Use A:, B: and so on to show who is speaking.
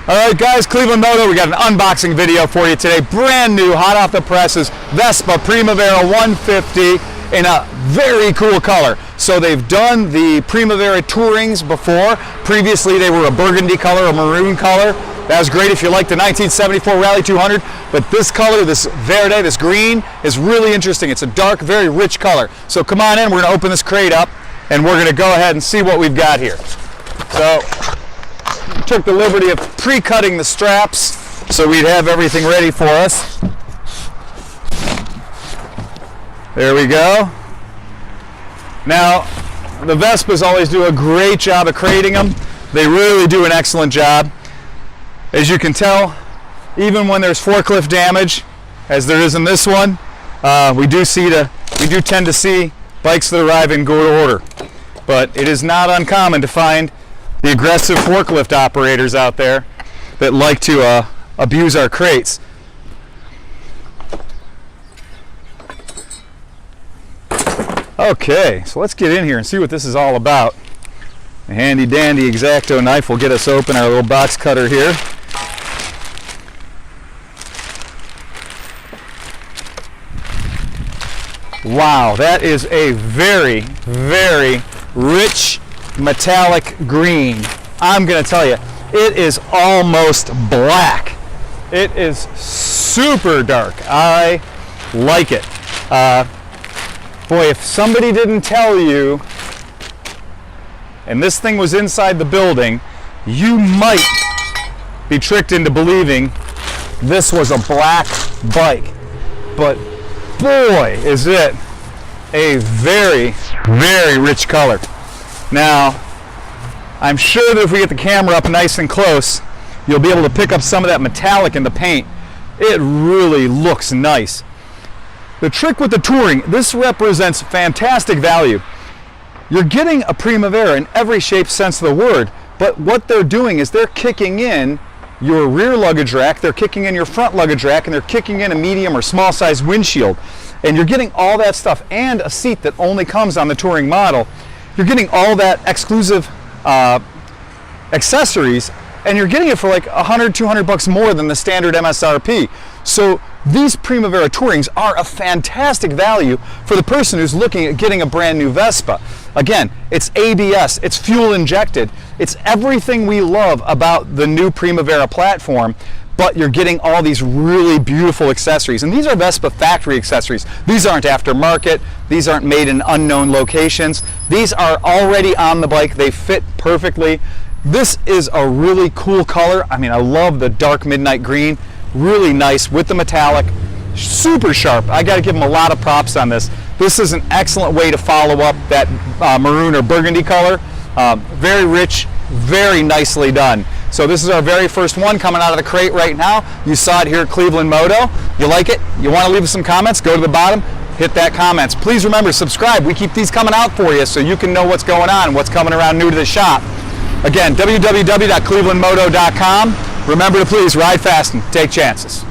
A: All right, guys, ClevelandMoto, we got an unboxing video for you today. Brand new, hot off the presses, Vespa Primavera 150 in a very cool color. So they've done the Primavera Tourings before. Previously, they were a burgundy color, a maroon color. That was great if you liked the 1974 Rally 200, but this color, this verde, this green, is really interesting. It's a dark, very rich color. So come on in, we're gonna open this crate up, and we're gonna go ahead and see what we've got here. So, took the liberty of pre-cutting the straps so we'd have everything ready for us. There we go. Now, the Vespas always do a great job of crating them. They really do an excellent job. As you can tell, even when there's forklift damage, as there is in this one, we do tend to see bikes that arrive in good order. But it is not uncommon to find the aggressive forklift operators out there that like to abuse our crates. Okay, so let's get in here and see what this is all about. A handy dandy X-Acto knife will get us open, our little box cutter here. Wow, that is a very, very rich metallic green. I'm gonna tell you, it is almost black. It is super dark. I like it. Boy, if somebody didn't tell you, and this thing was inside the building, you might be tricked into believing this was a black bike. But boy, is it a very, very rich color. Now, I'm sure that if we get the camera up nice and close, you'll be able to pick up some of that metallic in the paint. It really looks nice. The trick with the Touring, this represents fantastic value. You're getting a Primavera in every shape, sense of the word, but what they're doing is they're kicking in your rear luggage rack, they're kicking in your front luggage rack, and they're kicking in a medium or small size windshield. And you're getting all that stuff and a seat that only comes on the Touring model. You're getting all that exclusive accessories, and you're getting it for like $100–200 more than the standard MSRP. So these Primavera Tourings are a fantastic value for the person who's looking at getting a brand new Vespa. Again, it's ABS, it's fuel injected, it's everything we love about the new Primavera platform, but you're getting all these really beautiful accessories. And these are Vespa factory accessories. These aren't aftermarket. These aren't made in unknown locations. These are already on the bike. They fit perfectly. This is a really cool color. I mean, I love the dark midnight green. Really nice with the metallic. Super sharp. I got to give them a lot of props on this. This is an excellent way to follow up that maroon or burgundy color. Very rich, very nicely done. So this is our very first one coming out of the crate right now. You saw it here at ClevelandMoto. You like it? You want to leave us some comments? Go to the bottom, hit that comments. Please remember, subscribe. We keep these coming out for you so you can know what's going on, what's coming around new to the shop. Again, www.clevelandmoto.com. Remember to please ride fast and take chances.